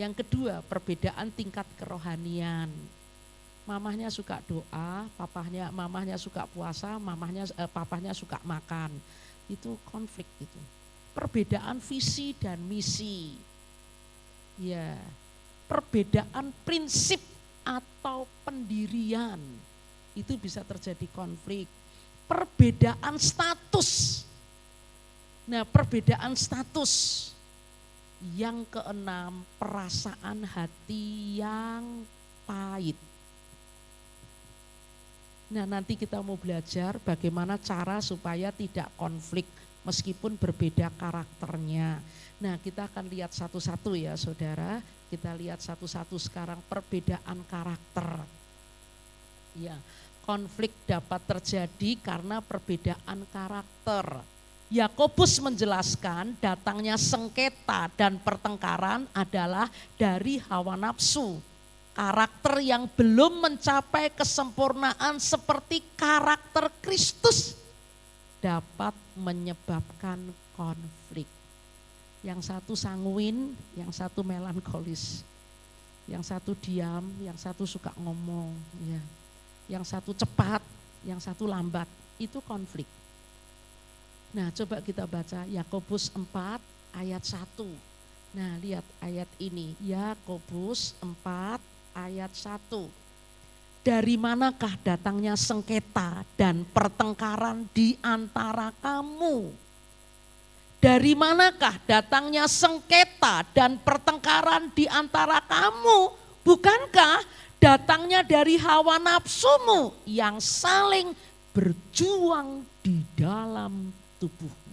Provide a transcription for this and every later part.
Yang kedua, perbedaan tingkat kerohanian. Mamahnya suka doa, mamahnya suka puasa, papahnya suka makan. Itu konflik itu. Perbedaan visi dan misi. Ya, perbedaan prinsip atau pendirian. Itu bisa terjadi konflik. Perbedaan status. Nah, perbedaan status. Yang keenam, perasaan hati yang pahit. Nah, nanti kita mau belajar bagaimana cara supaya tidak konflik meskipun berbeda karakternya. Nah, kita akan lihat satu-satu ya saudara. Kita lihat satu-satu sekarang perbedaan karakter. Ya, konflik dapat terjadi karena perbedaan karakter. Yakobus menjelaskan datangnya sengketa dan pertengkaran adalah dari hawa nafsu. Karakter yang belum mencapai kesempurnaan seperti karakter Kristus dapat menyebabkan konflik. Yang satu sanguin, yang satu melankolis. Yang satu diam, yang satu suka ngomong. Ya. Yang satu cepat, yang satu lambat. Itu konflik. Nah, coba kita baca Yakobus 4 ayat 1. Nah, lihat ayat ini. Yakobus 4 ayat 1. Dari manakah datangnya sengketa dan pertengkaran di antara kamu? Dari manakah datangnya sengketa dan pertengkaran di antara kamu? Bukankah datangnya dari hawa nafsumu yang saling berjuang di dalam tubuhmu.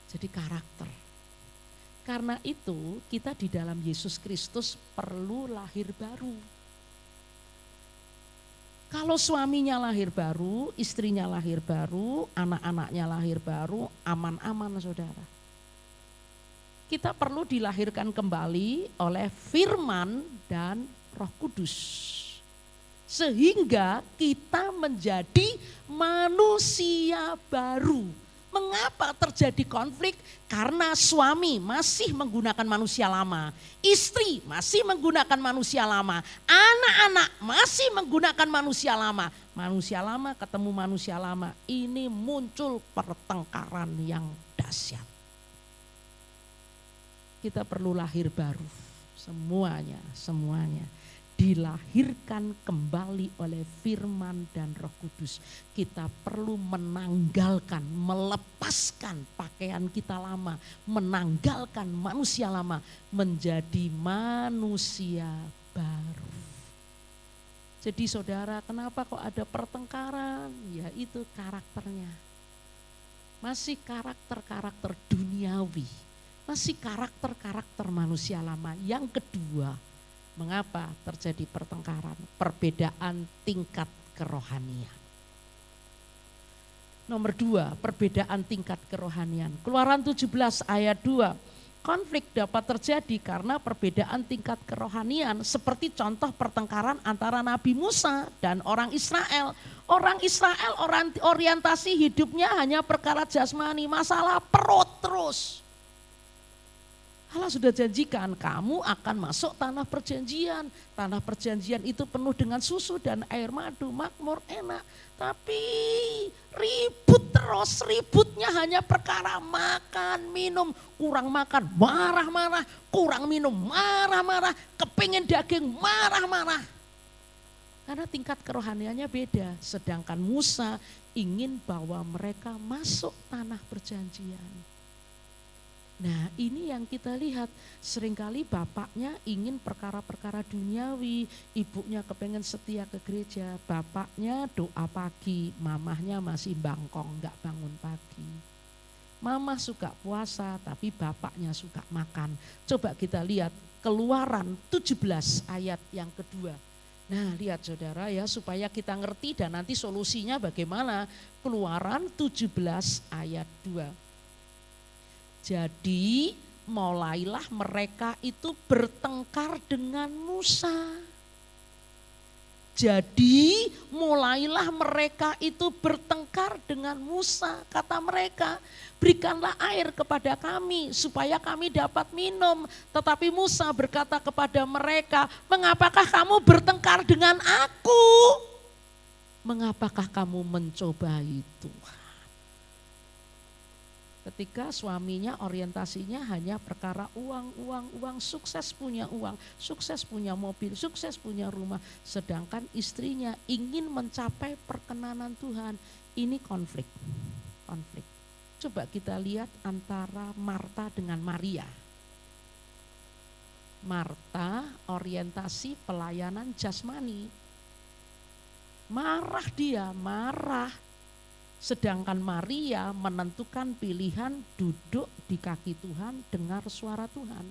Jadi karakter. Karena itu kita di dalam Yesus Kristus perlu lahir baru. Kalau suaminya lahir baru, istrinya lahir baru, anak-anaknya lahir baru, aman-aman saudara. Kita perlu dilahirkan kembali oleh firman dan Roh Kudus. Sehingga kita menjadi manusia baru. Mengapa terjadi konflik? Karena suami masih menggunakan manusia lama, istri masih menggunakan manusia lama, anak-anak masih menggunakan manusia lama. Manusia lama ketemu manusia lama, ini muncul pertengkaran yang dahsyat. Kita perlu lahir baru, semuanya. Dilahirkan kembali oleh firman dan Roh Kudus. Kita perlu menanggalkan, melepaskan pakaian kita lama, menanggalkan manusia lama menjadi manusia baru. Jadi saudara, kenapa kok ada pertengkaran? Ya itu karakternya. Masih karakter-karakter duniawi, masih karakter-karakter manusia lama. Yang kedua, mengapa terjadi pertengkaran? Perbedaan tingkat kerohanian. Nomor 2, perbedaan tingkat kerohanian. Keluaran 17 ayat 2. Konflik dapat terjadi karena perbedaan tingkat kerohanian, seperti contoh pertengkaran antara Nabi Musa dan orang Israel. Orang Israel orientasi hidupnya hanya perkara jasmani, masalah perut terus. Allah sudah janjikan kamu akan masuk tanah perjanjian. Tanah perjanjian itu penuh dengan susu dan air madu, makmur, enak. Tapi ribut terus, ributnya hanya perkara makan, minum. Kurang makan, marah-marah. Kurang minum, marah-marah. Kepingin daging, marah-marah. Karena tingkat kerohaniannya beda. Sedangkan Musa ingin bawa mereka masuk tanah perjanjian. Nah ini yang kita lihat, seringkali bapaknya ingin perkara-perkara duniawi, ibunya kepengen setia ke gereja, bapaknya doa pagi, mamahnya masih bangkong gak bangun pagi. Mama suka puasa tapi bapaknya suka makan. Coba kita lihat Keluaran 17 ayat yang kedua. Nah lihat saudara ya, supaya kita ngerti dan nanti solusinya bagaimana. Keluaran 17 ayat 2. Jadi mulailah mereka itu bertengkar dengan Musa. Jadi mulailah mereka itu bertengkar dengan Musa. Kata mereka, berikanlah air kepada kami supaya kami dapat minum. Tetapi Musa berkata kepada mereka, mengapakah kamu bertengkar dengan aku? Mengapakah kamu mencobai Tuhan? Ketika suaminya orientasinya hanya perkara uang, sukses punya uang, sukses punya mobil, sukses punya rumah. Sedangkan istrinya ingin mencapai perkenanan Tuhan. Ini konflik. Coba kita lihat antara Marta dengan Maria. Marta orientasi pelayanan jasmani. Marah dia. Sedangkan Maria menentukan pilihan duduk di kaki Tuhan, dengar suara Tuhan.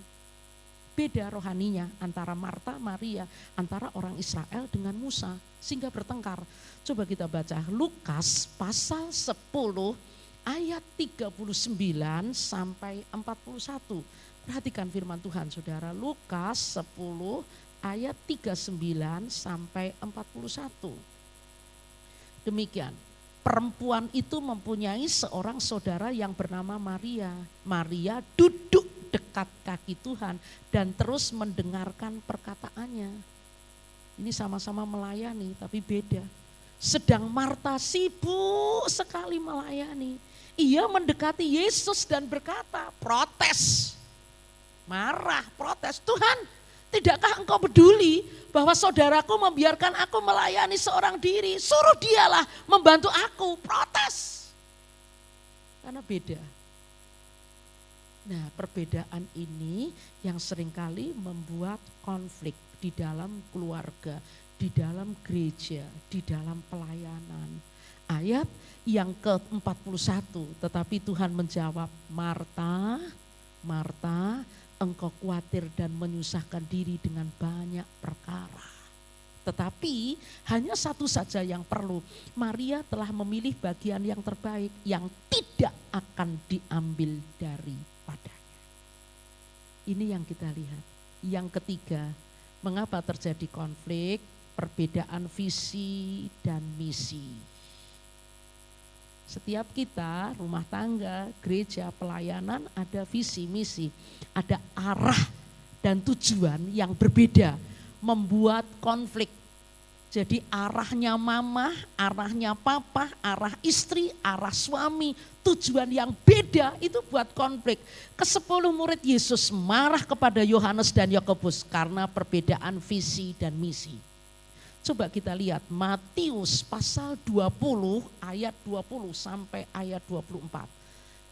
Beda rohaninya antara Marta, Maria, antara orang Israel dengan Musa, sehingga bertengkar. Coba kita baca Lukas pasal 10 ayat 39 sampai 41. Perhatikan firman Tuhan saudara, Lukas 10 ayat 39 sampai 41. Demikian. Perempuan itu mempunyai seorang saudara yang bernama Maria. Maria duduk dekat kaki Tuhan dan terus mendengarkan perkataannya. Ini sama-sama melayani tapi beda. Sedang Marta sibuk sekali melayani. Ia mendekati Yesus dan berkata, protes. Marah, protes. Tuhan, tidakkah engkau peduli bahwa saudaraku membiarkan aku melayani seorang diri? Suruh dialah membantu aku, protes. Karena beda. Nah, perbedaan ini yang seringkali membuat konflik di dalam keluarga, di dalam gereja, di dalam pelayanan. Ayat yang ke-41, tetapi Tuhan menjawab, Marta, Marta, engkau khawatir dan menyusahkan diri dengan banyak perkara. Tetapi hanya satu saja yang perlu. Maria telah memilih bagian yang terbaik yang tidak akan diambil daripadanya. Ini yang kita lihat. Yang ketiga, mengapa terjadi konflik? Perbedaan visi dan misi. Setiap kita, rumah tangga, gereja, pelayanan ada visi, misi, ada arah dan tujuan yang berbeda, membuat konflik. Jadi arahnya mama, arahnya papa, arah istri, arah suami, tujuan yang beda itu buat konflik. Ke-10 murid Yesus marah kepada Yohanes dan Yakobus karena perbedaan visi dan misi. Coba kita lihat Matius pasal 20 ayat 20 sampai ayat 24.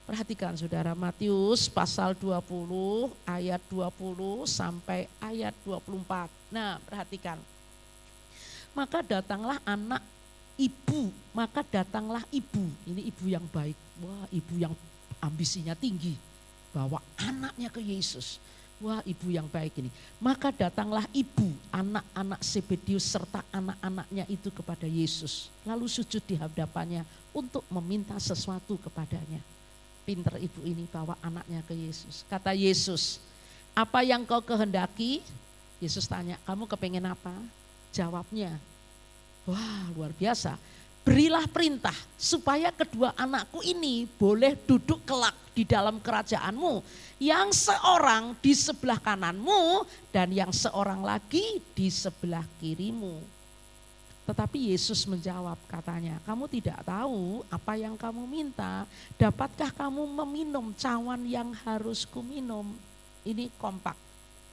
Perhatikan saudara, Matius pasal 20 ayat 20 sampai ayat 24. Nah, perhatikan. Maka datanglah ibu. Ini ibu yang baik. Wah, ibu yang ambisinya tinggi. Bawa anaknya ke Yesus. Wah, ibu yang baik ini. Maka datanglah ibu, anak-anak Zebedeus serta anak-anaknya itu kepada Yesus. Lalu sujud di hadapannya untuk meminta sesuatu kepadanya. Pinter ibu ini bawa anaknya ke Yesus. Kata Yesus, apa yang kau kehendaki? Yesus tanya, kamu kepengen apa? Jawabnya, wah luar biasa. Berilah perintah supaya kedua anakku ini boleh duduk kelak di dalam kerajaanmu. Yang seorang di sebelah kananmu dan yang seorang lagi di sebelah kirimu. Tetapi Yesus menjawab katanya, kamu tidak tahu apa yang kamu minta. Dapatkah kamu meminum cawan yang harus kuminum? Ini kompak.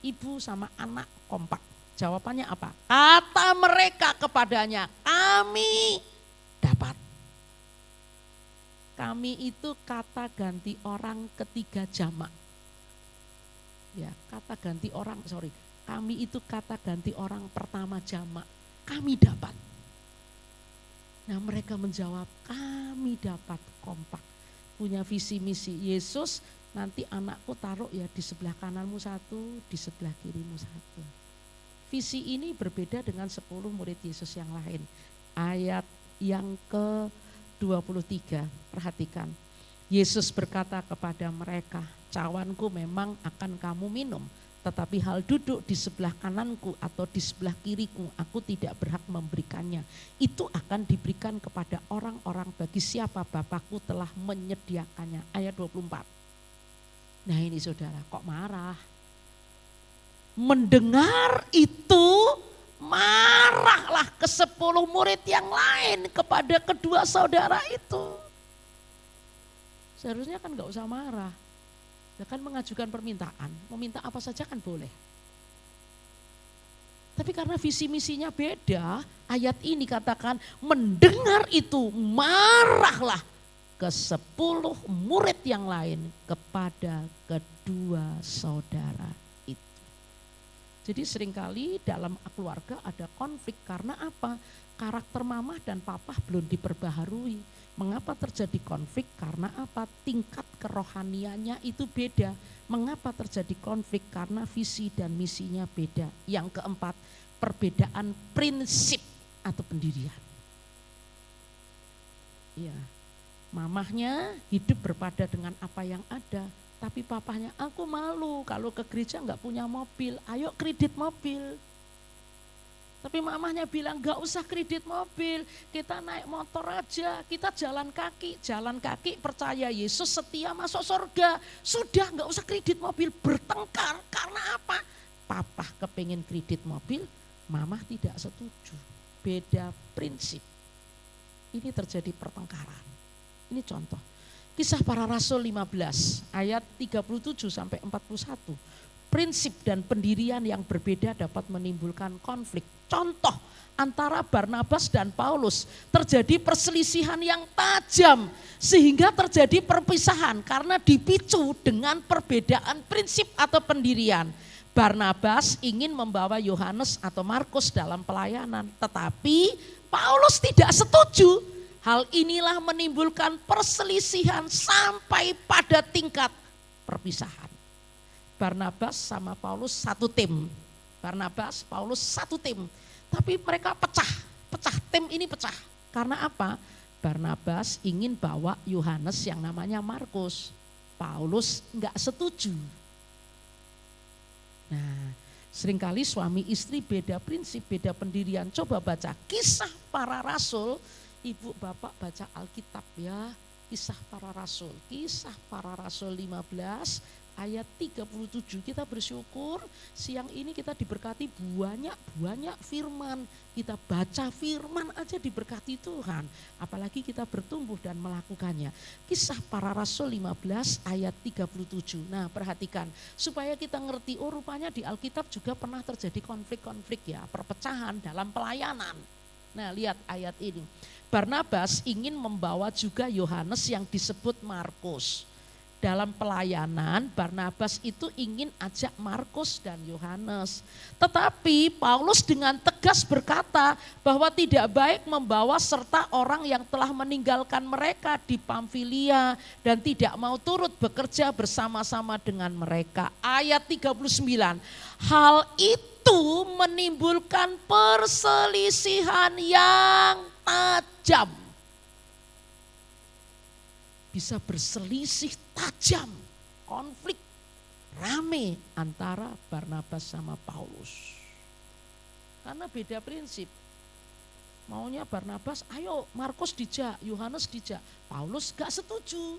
Ibu sama anak kompak. Jawabannya apa? Kata mereka kepadanya, kami dapat. Kami itu kata ganti orang ketiga jamak. Ya, kata ganti orang, kami itu kata ganti orang pertama jamak. Kami dapat. Nah, mereka menjawab, kami dapat, kompak. Punya visi misi. Yesus, nanti anakku taruh ya di sebelah kananmu satu, di sebelah kirimu satu. Visi ini berbeda dengan 10 murid Yesus yang lain. Ayat yang ke-23, perhatikan. Yesus berkata kepada mereka, cawanku memang akan kamu minum, Tetapi hal duduk di sebelah kananku atau di sebelah kiriku, aku tidak berhak memberikannya. Itu akan diberikan kepada orang-orang bagi siapa Bapakku telah menyediakannya. Ayat 24. Nah ini saudara, kok marah? Mendengar itu marahlah ke 10 murid yang lain kepada kedua saudara itu. Seharusnya kan gak usah marah. Ya kan mengajukan permintaan, meminta apa saja kan boleh. Tapi karena visi misinya beda, ayat ini katakan mendengar itu marahlah ke 10 murid yang lain kepada kedua saudara itu. Jadi seringkali dalam keluarga ada konflik karena apa? Karakter mamah dan papa belum diperbaharui. Mengapa terjadi konflik? Karena apa? Tingkat kerohaniannya itu beda. Mengapa terjadi konflik? Karena visi dan misinya beda. Yang keempat, perbedaan prinsip atau pendirian. Ya, mamahnya hidup berpada dengan apa yang ada. Tapi papahnya, aku malu kalau ke gereja enggak punya mobil, ayo kredit mobil. Tapi mamahnya bilang gak usah kredit mobil, kita naik motor aja, kita jalan kaki percaya Yesus setia masuk surga. Sudah gak usah kredit mobil, bertengkar karena apa? Papa kepingin kredit mobil, mamah tidak setuju, beda prinsip. Ini terjadi pertengkaran, ini contoh. Kisah Para Rasul 15 ayat 37 sampai 41. Prinsip dan pendirian yang berbeda dapat menimbulkan konflik. Contoh antara Barnabas dan Paulus terjadi perselisihan yang tajam sehingga terjadi perpisahan karena dipicu dengan perbedaan prinsip atau pendirian. Barnabas ingin membawa Yohanes atau Markus dalam pelayanan, tetapi Paulus tidak setuju. Hal inilah menimbulkan perselisihan sampai pada tingkat perpisahan. Barnabas sama Paulus satu tim. Barnabas, Paulus satu tim. Tapi mereka pecah. Tim ini pecah. Karena apa? Barnabas ingin bawa Yohanes yang namanya Markus. Paulus enggak setuju. Nah, seringkali suami istri beda prinsip, beda pendirian. Coba baca Kisah Para Rasul. Ibu bapak baca Alkitab ya. Kisah Para Rasul 15 ayat 37. Kita bersyukur siang ini kita diberkati banyak firman. Kita baca firman aja diberkati Tuhan. Apalagi kita bertumbuh dan melakukannya. Kisah Para Rasul 15 ayat 37. Nah perhatikan supaya kita ngerti, oh rupanya di Alkitab juga pernah terjadi konflik-konflik ya, perpecahan dalam pelayanan. Nah lihat ayat ini. Barnabas ingin membawa juga Yohanes yang disebut Markus. Dalam pelayanan Barnabas itu ingin ajak Markus dan Yohanes. Tetapi Paulus dengan tegas berkata bahwa tidak baik membawa serta orang yang telah meninggalkan mereka di Pamfilia dan tidak mau turut bekerja bersama-sama dengan mereka. Ayat 39, hal itu menimbulkan perselisihan yang tajam. Bisa berselisih tajam, konflik rame antara Barnabas sama Paulus. Karena beda prinsip. Maunya Barnabas, ayo Markus dijak, Yohanes dijak. Paulus gak setuju.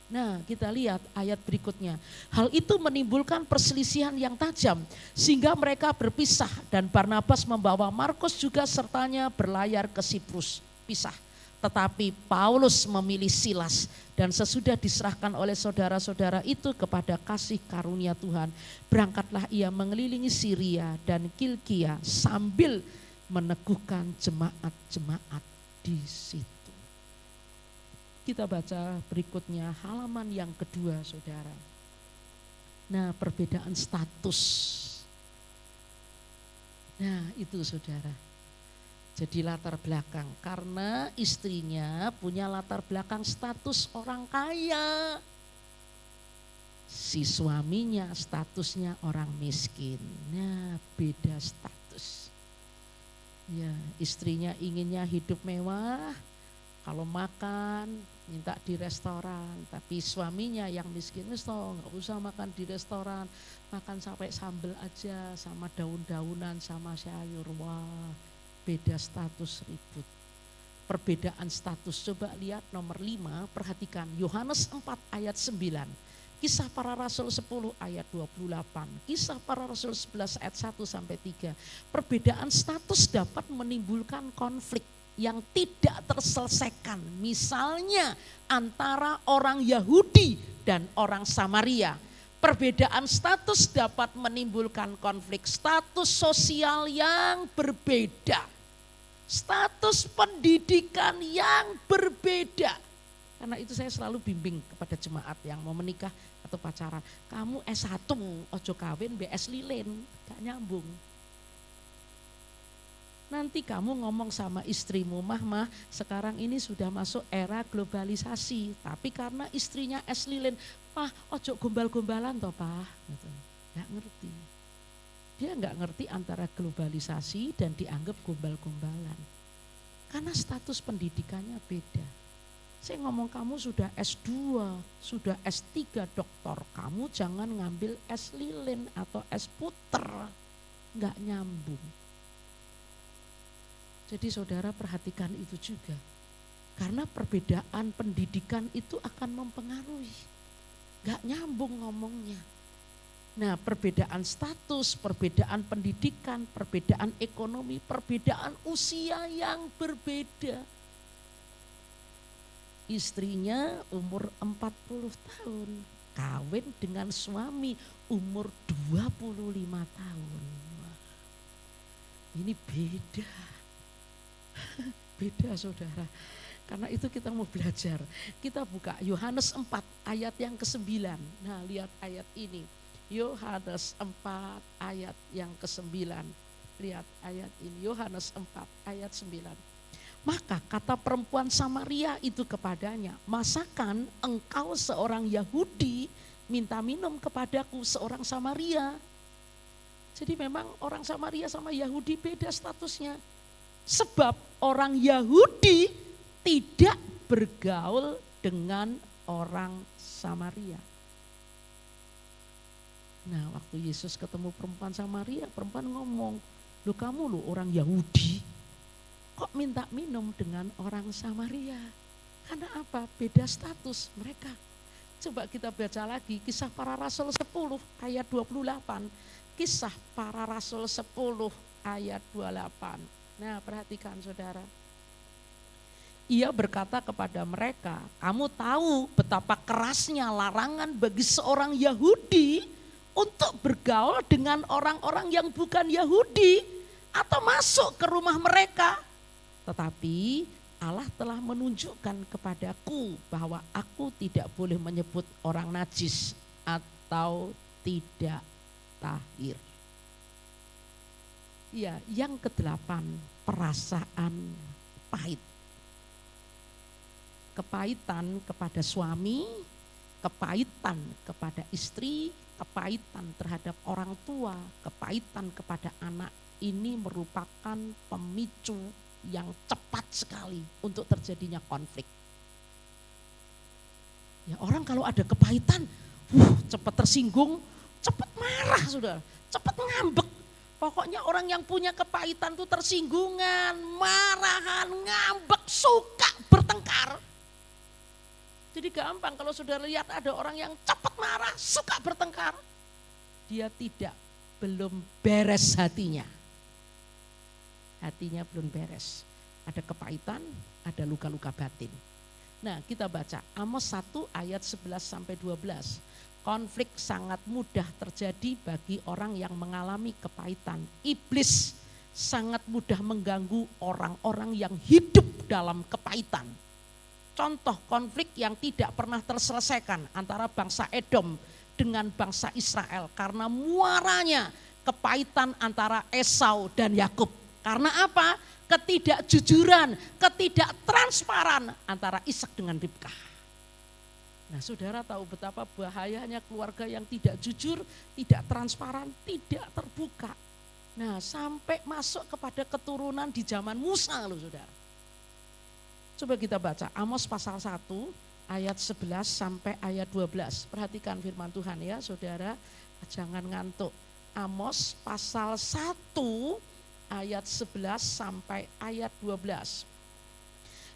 Nah kita lihat ayat berikutnya. Hal itu menimbulkan perselisihan yang tajam sehingga mereka berpisah dan Barnabas membawa Markus juga sertanya berlayar ke Siprus. Pisah. Tetapi Paulus memilih Silas dan sesudah diserahkan oleh saudara-saudara itu kepada kasih karunia Tuhan, berangkatlah ia mengelilingi Syria dan Kilkia sambil meneguhkan jemaat-jemaat di situ. Kita baca berikutnya halaman yang kedua saudara. Nah perbedaan status. Nah itu saudara. Jadi latar belakang, karena istrinya punya latar belakang status orang kaya. Si suaminya statusnya orang miskin, nah beda status. Ya, istrinya inginnya hidup mewah, Kalau makan minta di restoran, tapi suaminya yang miskin nggak usah makan di restoran, makan sampai sambal aja sama daun-daunan sama sayur. Wah, beda status ribut. Perbedaan status, coba lihat nomor 5, perhatikan Yohanes 4 ayat 9, Kisah Para Rasul 10 ayat 28, Kisah Para Rasul 11 ayat 1 sampai 3. Perbedaan status dapat menimbulkan konflik yang tidak terselesaikan, misalnya antara orang Yahudi dan orang Samaria. Perbedaan status dapat menimbulkan konflik status sosial yang berbeda, status pendidikan yang berbeda. Karena itu saya selalu bimbing kepada jemaat yang mau menikah atau pacaran. Kamu S1, ojo kawin BS lilin, gak nyambung. Nanti kamu ngomong sama istrimu, mah sekarang ini sudah masuk era globalisasi. Tapi karena istrinya S lilin, mah ojo gombal-gombalan toh Pak. Gitu. Gak ngerti. Dia nggak ngerti antara globalisasi dan dianggap gombal-gombalan. Karena status pendidikannya beda. Saya ngomong kamu sudah S2, sudah S3 doktor, kamu jangan ngambil S lilin atau S puter. Nggak nyambung. Jadi saudara perhatikan itu juga. Karena perbedaan pendidikan itu akan mempengaruhi. Nggak nyambung ngomongnya. Nah, perbedaan status, perbedaan pendidikan, perbedaan ekonomi, perbedaan usia yang berbeda. Istrinya umur 40 tahun, kawin dengan suami umur 25 tahun. Wah, ini beda. Beda saudara. Karena itu kita mau belajar. Kita buka Yohanes 4 ayat yang ke-9. Nah, lihat ayat ini. Yohanes 4 ayat yang ke-9. Lihat ayat ini, Yohanes 4 ayat 9. Maka kata perempuan Samaria itu kepadanya, masakan engkau seorang Yahudi minta minum kepadaku seorang Samaria. Jadi memang orang Samaria sama Yahudi beda statusnya. Sebab orang Yahudi tidak bergaul dengan orang Samaria. Nah, waktu Yesus ketemu perempuan Samaria, perempuan ngomong, "Loh kamu loh orang Yahudi, kok minta minum dengan orang Samaria?" Karena apa? Beda status mereka. Coba kita baca lagi Kisah Para Rasul 10 ayat 28. Kisah Para Rasul 10 ayat 28. Nah, perhatikan saudara. Ia berkata kepada mereka, "Kamu tahu betapa kerasnya larangan bagi seorang Yahudi untuk bergaul dengan orang-orang yang bukan Yahudi atau masuk ke rumah mereka. Tetapi Allah telah menunjukkan kepadaku bahwa aku tidak boleh menyebut orang najis atau tidak tahir." Ya, yang ke-8, perasaan pahit. Kepahitan kepada suami, kepahitan kepada istri, kepahitan terhadap orang tua, kepahitan kepada anak, ini merupakan pemicu yang cepat sekali untuk terjadinya konflik. Ya, orang kalau ada kepahitan, cepat tersinggung, cepat marah sudah, cepat ngambek. Pokoknya orang yang punya kepahitan itu tersinggungan, marahan, ngambek, suka bertengkar. Jadi gampang kalau saudara lihat ada orang yang cepat marah, suka bertengkar. Dia belum beres hatinya. Hatinya belum beres. Ada kepahitan, ada luka-luka batin. Nah, kita baca Amos 1 ayat 11 sampai 12. Konflik sangat mudah terjadi bagi orang yang mengalami kepahitan. Iblis sangat mudah mengganggu orang-orang yang hidup dalam kepahitan. Contoh konflik yang tidak pernah terselesaikan antara bangsa Edom dengan bangsa Israel karena muaranya kepahitan antara Esau dan Yakub. Karena apa? Ketidakjujuran, ketidaktransparan antara Ishak dengan Ribkah. Nah, saudara tahu betapa bahayanya keluarga yang tidak jujur, tidak transparan, tidak terbuka. Nah, sampai masuk kepada keturunan di zaman Musa loh saudara. Coba kita baca Amos pasal 1 ayat 11 sampai ayat 12. Perhatikan firman Tuhan ya saudara, jangan ngantuk. Amos pasal 1 ayat 11 sampai ayat 12.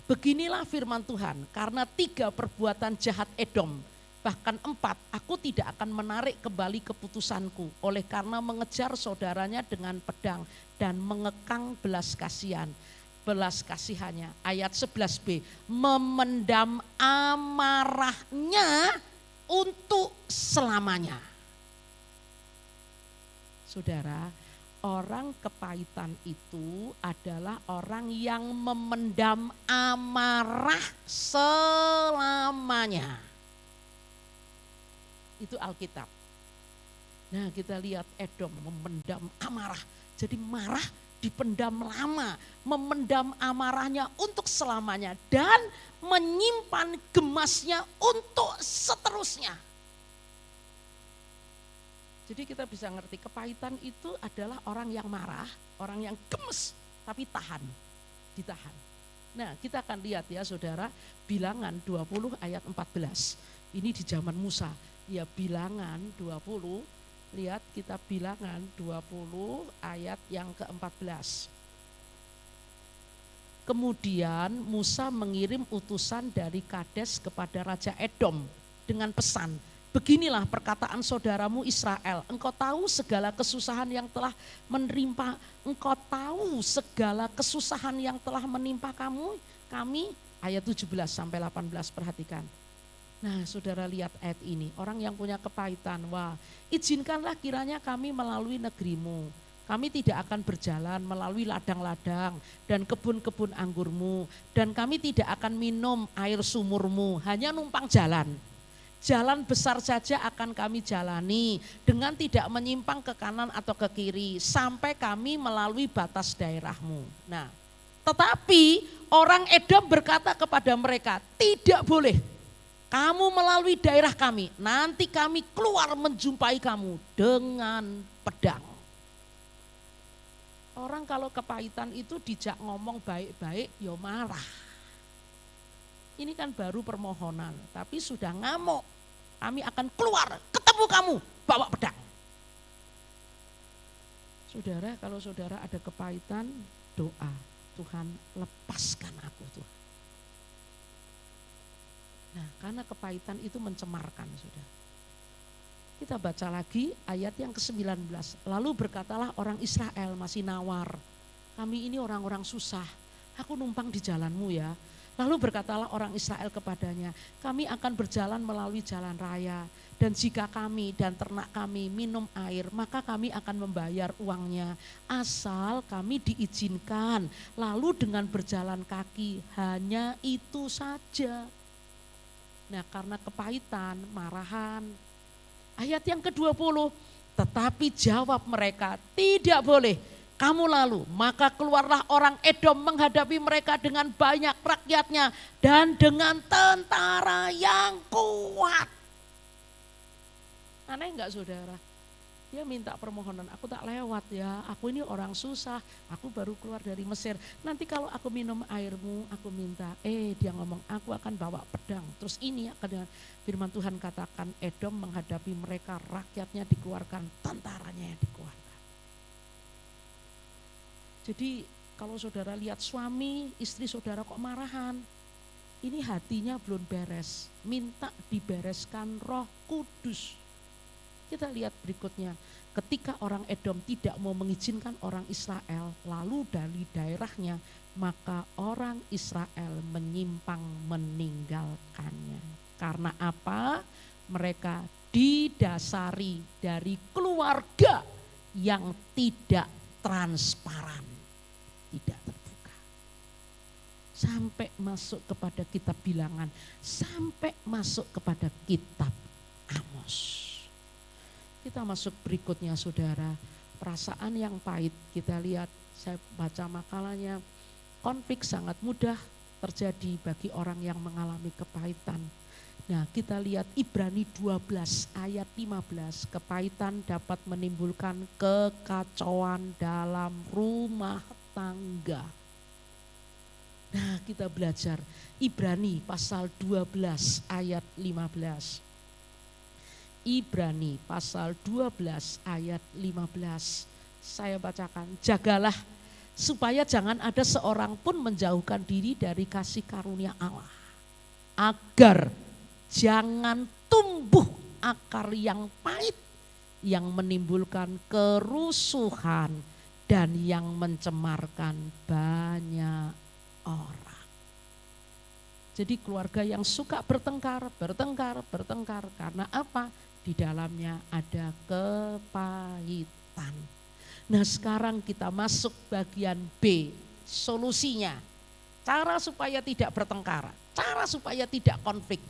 Beginilah firman Tuhan, karena 3 perbuatan jahat Edom, bahkan 4, aku tidak akan menarik kembali keputusanku oleh karena mengejar saudaranya dengan pedang dan mengekang belas kasihannya. Ayat 11b, memendam amarahnya untuk selamanya. Saudara, orang kepahitan itu adalah orang yang memendam amarah selamanya. Itu Alkitab. Nah, kita lihat Edom memendam amarah. Jadi marah dipendam lama, memendam amarahnya untuk selamanya dan menyimpan gemasnya untuk seterusnya. Jadi kita bisa ngerti kepahitan itu adalah orang yang marah, orang yang gemes, tapi ditahan. Nah, kita akan lihat ya saudara, Bilangan 20 ayat 14. Ini di zaman Musa. Ya, Bilangan 20, lihat kita Bilangan 20 ayat yang ke-14. Kemudian Musa mengirim utusan dari Kades kepada Raja Edom dengan pesan, beginilah perkataan saudaramu Israel, engkau tahu segala kesusahan yang telah menimpa, kami, ayat 17 sampai 18, perhatikan. Nah saudara lihat ayat ini, orang yang punya kepahitan, wah izinkanlah kiranya kami melalui negerimu, kami tidak akan berjalan melalui ladang-ladang dan kebun-kebun anggurmu, dan kami tidak akan minum air sumurmu, hanya numpang jalan. Jalan besar saja akan kami jalani dengan tidak menyimpang ke kanan atau ke kiri sampai kami melalui batas daerahmu. Nah, tetapi orang Edom berkata kepada mereka, tidak boleh kamu melalui daerah kami, nanti kami keluar menjumpai kamu dengan pedang. Orang kalau kepahitan itu dijak ngomong baik-baik, ya marah. Ini kan baru permohonan, tapi sudah ngamuk. Kami akan keluar, ketemu kamu, bawa pedang. Saudara, kalau saudara ada kepahitan, doa, Tuhan lepaskan aku Tuhan. Nah, karena kepahitan itu mencemarkan, saudara. Kita baca lagi ayat yang ke-19. Lalu berkatalah orang Israel, masih nawar, kami ini orang-orang susah, aku numpang di jalanmu ya. Lalu berkatalah orang Israel kepadanya, kami akan berjalan melalui jalan raya, dan jika kami dan ternak kami minum air, maka kami akan membayar uangnya, asal kami diizinkan, lalu dengan berjalan kaki, hanya itu saja. Nah, karena kepahitan, marahan. Ayat yang ke-20, tetapi jawab mereka, tidak boleh kamu lalu, maka keluarlah orang Edom menghadapi mereka dengan banyak rakyatnya dan dengan tentara yang kuat. Aneh enggak saudara? Dia minta permohonan, aku tak lewat ya, aku ini orang susah, aku baru keluar dari Mesir. Nanti kalau aku minum airmu, aku minta, dia ngomong aku akan bawa pedang. Terus ini akan firman Tuhan katakan, Edom menghadapi mereka, rakyatnya dikeluarkan, tentaranya yang dikeluarkan. Jadi kalau saudara lihat suami, istri saudara kok marahan, ini hatinya belum beres, minta dibereskan Roh Kudus. Kita lihat berikutnya, ketika orang Edom tidak mau mengizinkan orang Israel lalu dari daerahnya, maka orang Israel menyimpang meninggalkannya. Karena apa? Mereka didasari dari keluarga yang tidak transparan, tidak terbuka. Sampai masuk kepada kitab Bilangan, sampai masuk kepada kitab Amos. Kita masuk berikutnya saudara, perasaan yang pahit. Kita lihat, saya baca makalahnya, konflik sangat mudah terjadi bagi orang yang mengalami kepahitan. Nah, kita lihat Ibrani 12 ayat 15, kepahitan dapat menimbulkan kekacauan dalam rumah tangga. Nah, kita belajar Ibrani pasal 12 ayat 15. Ibrani pasal 12 ayat 15. Saya bacakan, jagalah supaya jangan ada seorang pun menjauhkan diri dari kasih karunia Allah. Agar jangan tumbuh akar yang pahit yang menimbulkan kerusuhan dan yang mencemarkan banyak orang. Jadi keluarga yang suka bertengkar karena apa? Di dalamnya ada kepahitan. Nah, sekarang kita masuk bagian B, solusinya. Cara supaya tidak bertengkar, cara supaya tidak konflik,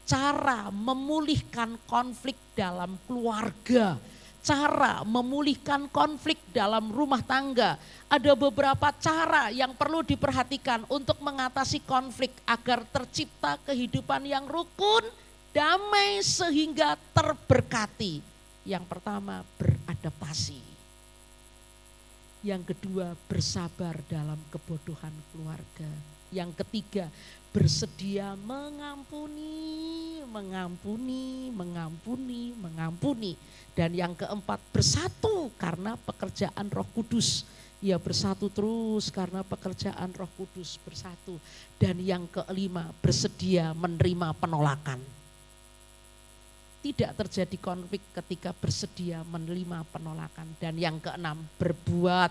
cara memulihkan konflik dalam keluarga, cara memulihkan konflik dalam rumah tangga. Ada beberapa cara yang perlu diperhatikan untuk mengatasi konflik agar tercipta kehidupan yang rukun, damai sehingga terberkati. Yang pertama, beradaptasi. Yang kedua, bersabar dalam kebodohan keluarga. Yang ketiga, bersedia mengampuni. Dan yang keempat, bersatu karena pekerjaan Roh Kudus. Ya, bersatu terus karena pekerjaan Roh Kudus, bersatu. Dan yang kelima, bersedia menerima penolakan. Tidak terjadi konflik ketika bersedia menerima penolakan. Dan yang keenam, berbuat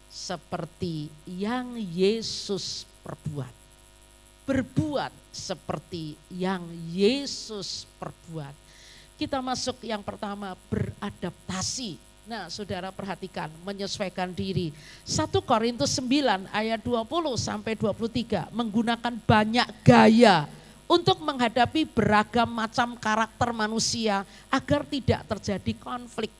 seperti yang Yesus perbuat. Berbuat seperti yang Yesus perbuat. Kita masuk yang pertama, beradaptasi. Nah, saudara perhatikan, menyesuaikan diri. 1 Korintus 9 ayat 20 sampai 23 menggunakan banyak gaya untuk menghadapi beragam macam karakter manusia agar tidak terjadi konflik.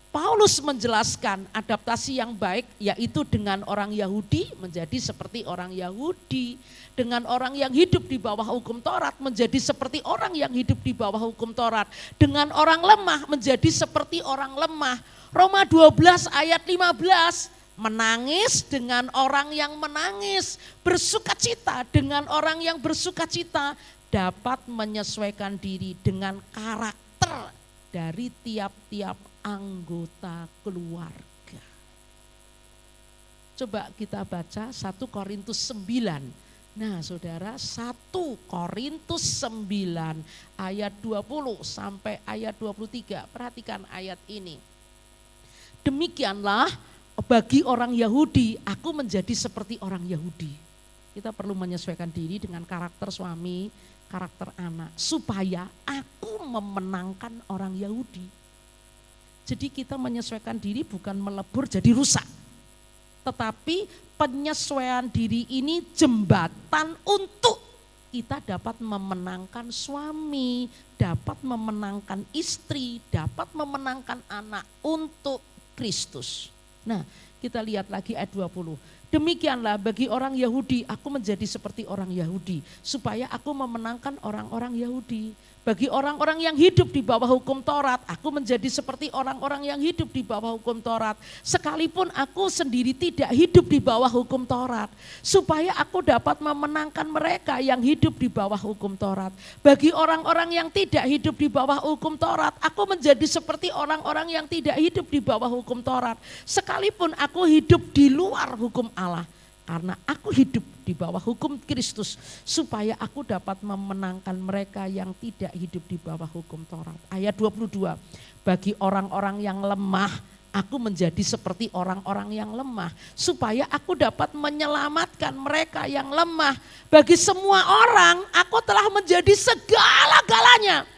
Paulus menjelaskan adaptasi yang baik yaitu dengan orang Yahudi menjadi seperti orang Yahudi. Dengan orang yang hidup di bawah hukum Taurat menjadi seperti orang yang hidup di bawah hukum Taurat. Dengan orang lemah menjadi seperti orang lemah. Roma 12 ayat 15, menangis dengan orang yang menangis, bersukacita dengan orang yang bersukacita, dapat menyesuaikan diri dengan karakter dari tiap-tiap anggota keluarga. Coba kita baca 1 Korintus 9. Nah, saudara, 1 Korintus 9 ayat 20 sampai ayat 23. Perhatikan ayat ini. Demikianlah bagi orang Yahudi, aku menjadi seperti orang Yahudi. Kita perlu menyesuaikan diri dengan karakter suami, karakter anak, supaya aku memenangkan orang Yahudi. Jadi kita menyesuaikan diri bukan melebur jadi rusak. Tetapi penyesuaian diri ini jembatan untuk kita dapat memenangkan suami, dapat memenangkan istri, dapat memenangkan anak untuk Kristus. Nah, kita lihat lagi ayat 20. Demikianlah bagi orang Yahudi, aku menjadi seperti orang Yahudi, supaya aku memenangkan orang-orang Yahudi. Bagi orang-orang yang hidup di bawah hukum Taurat, aku menjadi seperti orang-orang yang hidup di bawah hukum Taurat. Sekalipun aku sendiri tidak hidup di bawah hukum Taurat, supaya aku dapat memenangkan mereka yang hidup di bawah hukum Taurat. Bagi orang-orang yang tidak hidup di bawah hukum Taurat, aku menjadi seperti orang-orang yang tidak hidup di bawah hukum Taurat. Sekalipun aku hidup di luar hukum Allah, karena aku hidup di bawah hukum Kristus, supaya aku dapat memenangkan mereka yang tidak hidup di bawah hukum Taurat. Ayat 22, bagi orang-orang yang lemah, aku menjadi seperti orang-orang yang lemah, supaya aku dapat menyelamatkan mereka yang lemah. Bagi semua orang, aku telah menjadi segala-galanya,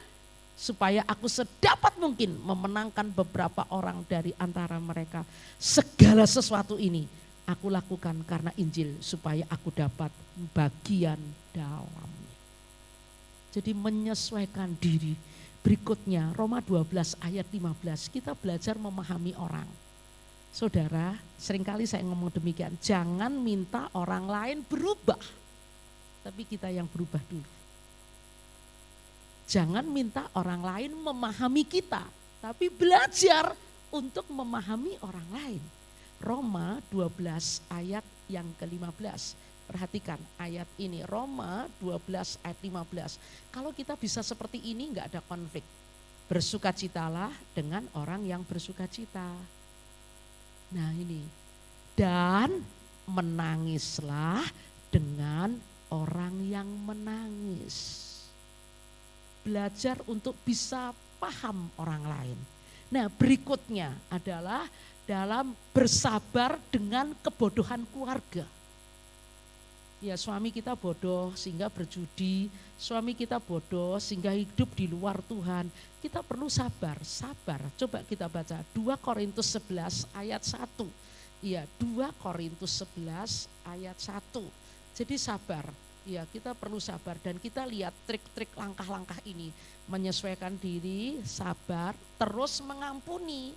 supaya aku sedapat mungkin memenangkan beberapa orang dari antara mereka. Segala sesuatu ini aku lakukan karena Injil, supaya aku dapat bagian dalamnya. Jadi menyesuaikan diri. Berikutnya Roma 12 ayat 15, kita belajar memahami orang. Saudara, seringkali saya ngomong demikian, jangan minta orang lain berubah, tapi kita yang berubah dulu. Jangan minta orang lain memahami kita, tapi belajar untuk memahami orang lain. Roma 12 ayat yang ke-15. Perhatikan ayat ini, Roma 12 ayat 15. Kalau kita bisa seperti ini nggak ada konflik. Bersukacitalah dengan orang yang bersukacita. Nah ini, dan menangislah dengan orang yang menangis. Belajar untuk bisa paham orang lain. Nah berikutnya adalah dalam bersabar dengan kebodohan keluarga. Ya suami kita bodoh sehingga berjudi, suami kita bodoh sehingga hidup di luar Tuhan. Kita perlu sabar. Coba kita baca 2 Korintus 11 ayat 1. Iya, 2 Korintus 11 ayat 1. Jadi sabar. Ya, kita perlu sabar dan kita lihat trik-trik langkah-langkah ini. Menyesuaikan diri, sabar, terus mengampuni.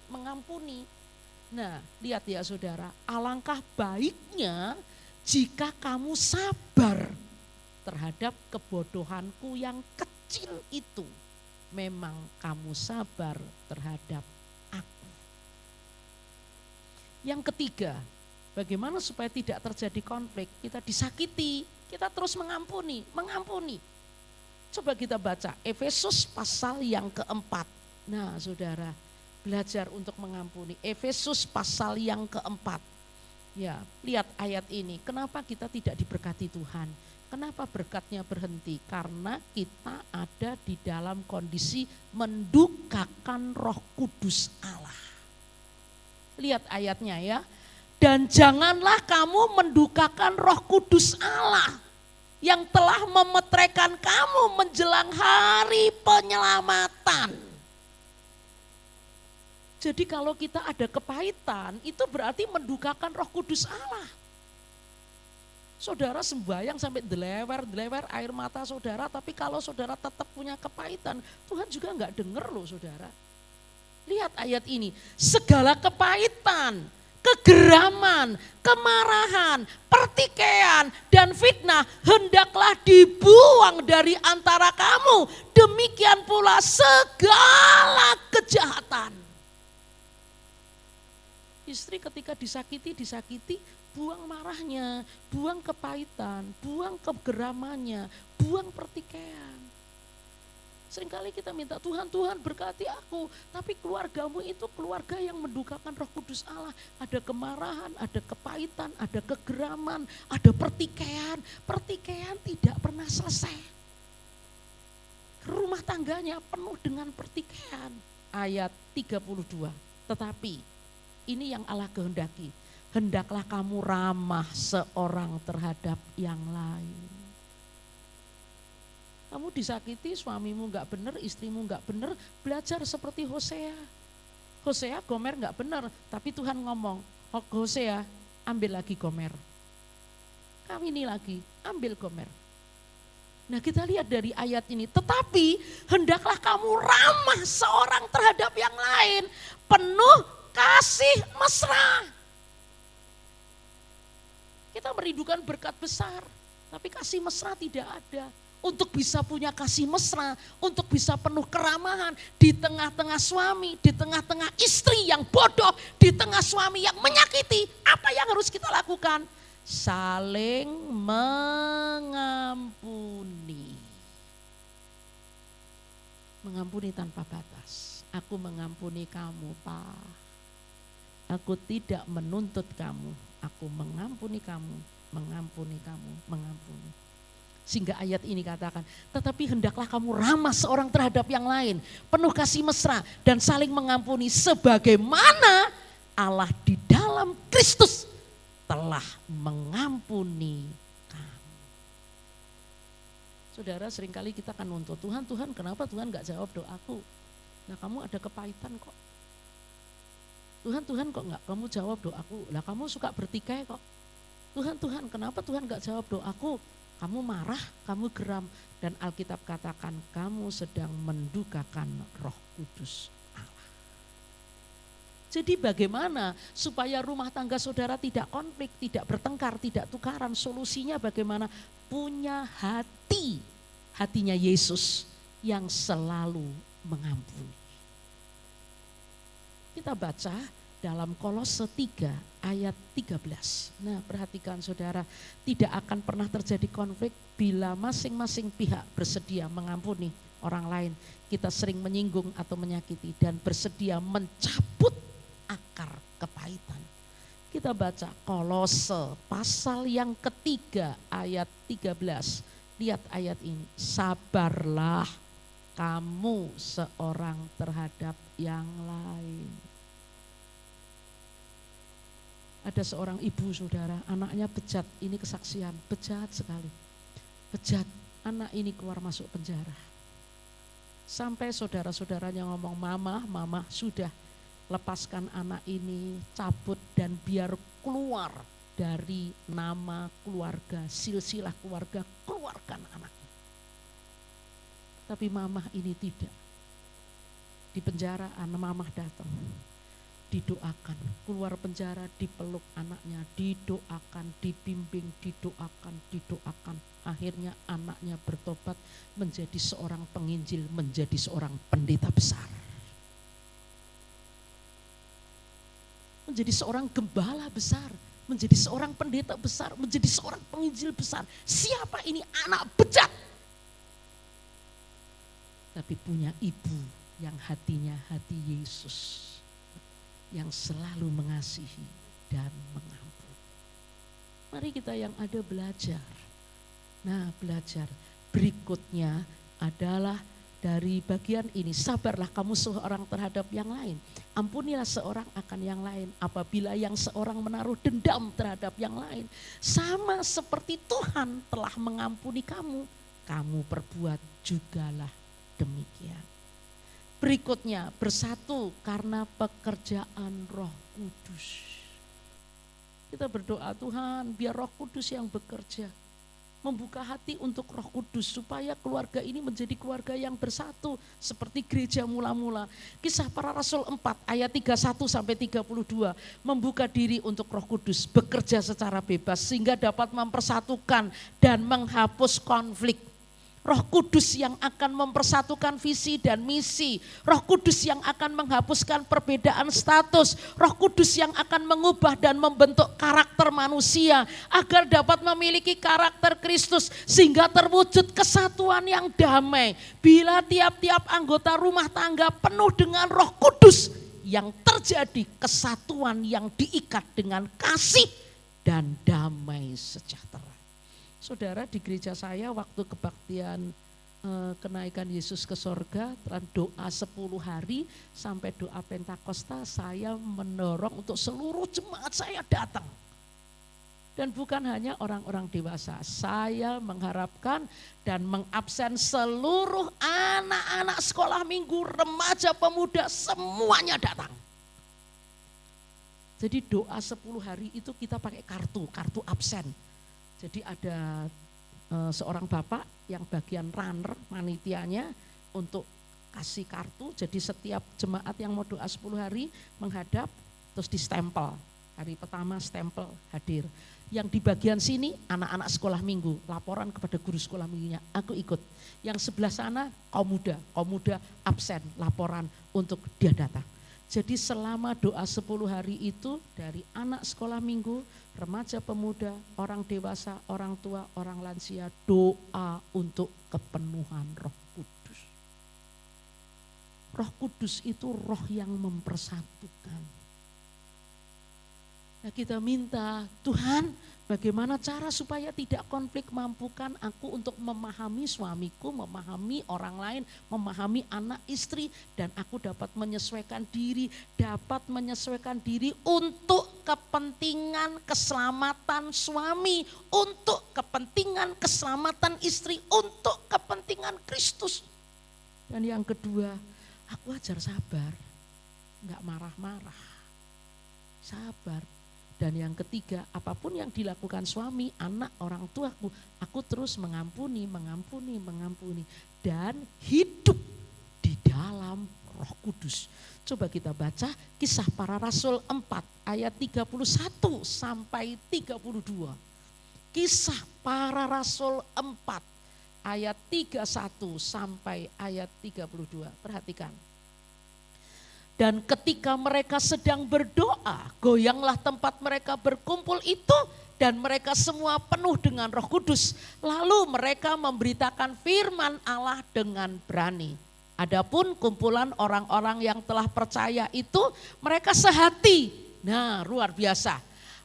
Nah, lihat ya saudara, alangkah baiknya jika kamu sabar terhadap kebodohanku yang kecil itu. Memang kamu sabar terhadap aku. Yang ketiga, bagaimana supaya tidak terjadi konflik? Kita disakiti, kita terus mengampuni. Coba kita baca Efesus pasal yang keempat. Nah saudara, belajar untuk mengampuni. Efesus pasal yang keempat. Ya, lihat ayat ini. Kenapa kita tidak diberkati Tuhan? Kenapa berkatnya berhenti? Karena kita ada di dalam kondisi mendukakan Roh Kudus Allah. Lihat ayatnya ya. Dan janganlah kamu mendukakan Roh Kudus Allah yang telah memeteraikan kamu menjelang hari penyelamatan. Jadi kalau kita ada kepahitan, itu berarti mendukakan Roh Kudus Allah. Saudara sembahyang sampai delewer air mata saudara, tapi kalau saudara tetap punya kepahitan, Tuhan juga enggak dengar loh saudara. Lihat ayat ini, segala kepahitan, kegeraman, kemarahan, pertikaian, dan fitnah hendaklah dibuang dari antara kamu. Demikian pula segala kejahatan. Istri ketika disakiti, buang marahnya, buang kepahitan, buang kegeramannya, buang pertikaian. Seringkali kita minta Tuhan berkati aku, tapi keluargamu itu keluarga yang mendukakan Roh Kudus Allah. Ada kemarahan, ada kepahitan, ada kegeraman, ada pertikaian. Pertikaian tidak pernah selesai. Rumah tangganya penuh dengan pertikaian. Ayat 32, tetapi ini yang Allah kehendaki. Hendaklah kamu ramah seorang terhadap yang lain. Kamu disakiti, suamimu enggak benar, istrimu enggak benar, belajar seperti Hosea. Hosea Gomer enggak benar, tapi Tuhan ngomong, Hosea ambil lagi Gomer. Kawini lagi, ambil Gomer. Nah kita lihat dari ayat ini, tetapi hendaklah kamu ramah seorang terhadap yang lain, penuh kasih mesra. Kita merindukan berkat besar, tapi kasih mesra tidak ada. Untuk bisa punya kasih mesra, untuk bisa penuh keramahan di tengah-tengah suami, di tengah-tengah istri yang bodoh, di tengah suami yang menyakiti, apa yang harus kita lakukan? Saling mengampuni. Mengampuni tanpa batas. Aku mengampuni kamu, Pak. Aku tidak menuntut kamu, aku mengampuni kamu, mengampuni. Sehingga ayat ini katakan, tetapi hendaklah kamu ramah seorang terhadap yang lain, penuh kasih mesra dan saling mengampuni sebagaimana Allah di dalam Kristus telah mengampuni kamu. Saudara, seringkali kita akan nuntut Tuhan kenapa Tuhan gak jawab doaku? Nah kamu ada kepahitan kok. Tuhan kok enggak kamu jawab doaku? Lah kamu suka bertikai kok. Tuhan kenapa Tuhan enggak jawab doaku? Kamu marah, kamu geram. Dan Alkitab katakan kamu sedang mendukakan Roh Kudus Allah. Jadi bagaimana supaya rumah tangga saudara tidak konflik, tidak bertengkar, tidak tukaran? Solusinya bagaimana? Punya hatinya Yesus yang selalu mengampuni. Kita baca dalam Kolose 3 ayat 13. Nah, perhatikan saudara, tidak akan pernah terjadi konflik bila masing-masing pihak bersedia mengampuni orang lain. Kita sering menyinggung atau menyakiti dan bersedia mencabut akar kepahitan. Kita baca Kolose pasal yang ketiga ayat 13. Lihat ayat ini, sabarlah kamu seorang terhadap yang lain. Ada seorang ibu saudara, anaknya bejat, ini kesaksian, bejat sekali. Bejat, anak ini keluar masuk penjara. Sampai saudara-saudaranya ngomong, mama sudah lepaskan anak ini, cabut dan biar keluar dari nama keluarga, silsilah keluarga, keluarkan anaknya. Tapi mama ini tidak. Di penjara, mama datang. Didoakan, keluar penjara, dipeluk anaknya, didoakan, dibimbing, didoakan. Akhirnya anaknya bertobat menjadi seorang penginjil, menjadi seorang pendeta besar. Menjadi seorang gembala besar, menjadi seorang pendeta besar, menjadi seorang penginjil besar. Siapa ini? Anak bejat. Tapi punya ibu yang hatinya hati Yesus, yang selalu mengasihi dan mengampuni. Mari kita yang ada belajar. Nah, belajar berikutnya adalah dari bagian ini, sabarlah kamu seorang terhadap yang lain. Ampunilah seorang akan yang lain apabila yang seorang menaruh dendam terhadap yang lain. Sama seperti Tuhan telah mengampuni kamu, kamu perbuat jugalah demikian. Berikutnya, bersatu karena pekerjaan Roh Kudus. Kita berdoa, Tuhan biar Roh Kudus yang bekerja. Membuka hati untuk Roh Kudus supaya keluarga ini menjadi keluarga yang bersatu seperti gereja mula-mula. Kisah Para Rasul 4 ayat 31 sampai 32 membuka diri untuk Roh Kudus bekerja secara bebas sehingga dapat mempersatukan dan menghapus konflik. Roh Kudus yang akan mempersatukan visi dan misi. Roh Kudus yang akan menghapuskan perbedaan status. Roh Kudus yang akan mengubah dan membentuk karakter manusia agar dapat memiliki karakter Kristus sehingga terwujud kesatuan yang damai. Bila tiap-tiap anggota rumah tangga penuh dengan Roh Kudus, yang terjadi kesatuan yang diikat dengan kasih dan damai sejahtera. Saudara, di gereja saya waktu kebaktian kenaikan Yesus ke sorga, doa 10 hari sampai doa Pentakosta, saya mendorong untuk seluruh jemaat saya datang. Dan bukan hanya orang-orang dewasa, saya mengharapkan dan mengabsen seluruh anak-anak sekolah minggu, remaja, pemuda, semuanya datang. Jadi doa 10 hari itu kita pakai kartu absen. Jadi ada seorang bapak yang bagian runner manitianya untuk kasih kartu. Jadi setiap jemaat yang mau doa 10 hari menghadap terus distempel. Hari pertama stempel hadir. Yang di bagian sini anak-anak sekolah minggu laporan kepada guru sekolah minggunya, aku ikut. Yang sebelah sana kaum muda absen laporan untuk dia datang. Jadi selama doa 10 hari itu dari anak sekolah minggu, remaja pemuda, orang dewasa, orang tua, orang lansia, doa untuk kepenuhan Roh Kudus. Roh Kudus itu roh yang mempersatukan. Nah, kita minta, Tuhan bagaimana cara supaya tidak konflik, mampukan aku untuk memahami suamiku, memahami orang lain, memahami anak istri, dan aku dapat menyesuaikan diri untuk kepentingan keselamatan suami, untuk kepentingan keselamatan istri, untuk kepentingan Kristus. Dan yang kedua, aku ajar sabar, enggak marah-marah, sabar. Dan yang ketiga, apapun yang dilakukan suami, anak, orang tuaku, aku terus mengampuni. Dan hidup di dalam Roh Kudus. Coba kita baca Kisah Para Rasul 4 ayat 31 sampai 32. Kisah Para Rasul 4 ayat 31 sampai ayat 32. Perhatikan. Dan ketika mereka sedang berdoa, goyanglah tempat mereka berkumpul itu dan mereka semua penuh dengan Roh Kudus. Lalu mereka memberitakan firman Allah dengan berani. Adapun kumpulan orang-orang yang telah percaya itu mereka sehati. Nah, luar biasa.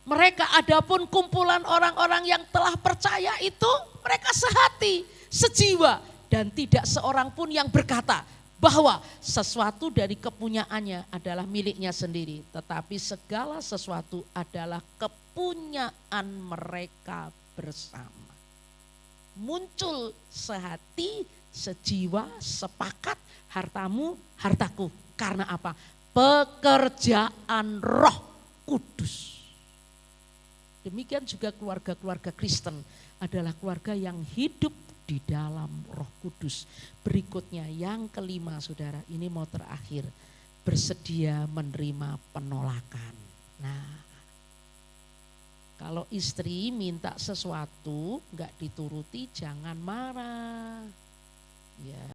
Mereka adapun kumpulan orang-orang yang telah percaya itu mereka sehati, sejiwa, dan tidak seorang pun yang berkata bahwa sesuatu dari kepunyaannya adalah miliknya sendiri, tetapi segala sesuatu adalah kepunyaan mereka bersama. Muncul sehati, sejiwa, sepakat, hartamu, hartaku. Karena apa? Pekerjaan Roh Kudus. Demikian juga keluarga-keluarga Kristen adalah keluarga yang hidup di dalam Roh Kudus. Berikutnya yang kelima, saudara, ini mau terakhir, bersedia menerima penolakan. Nah, kalau istri minta sesuatu nggak dituruti, jangan marah. Ya.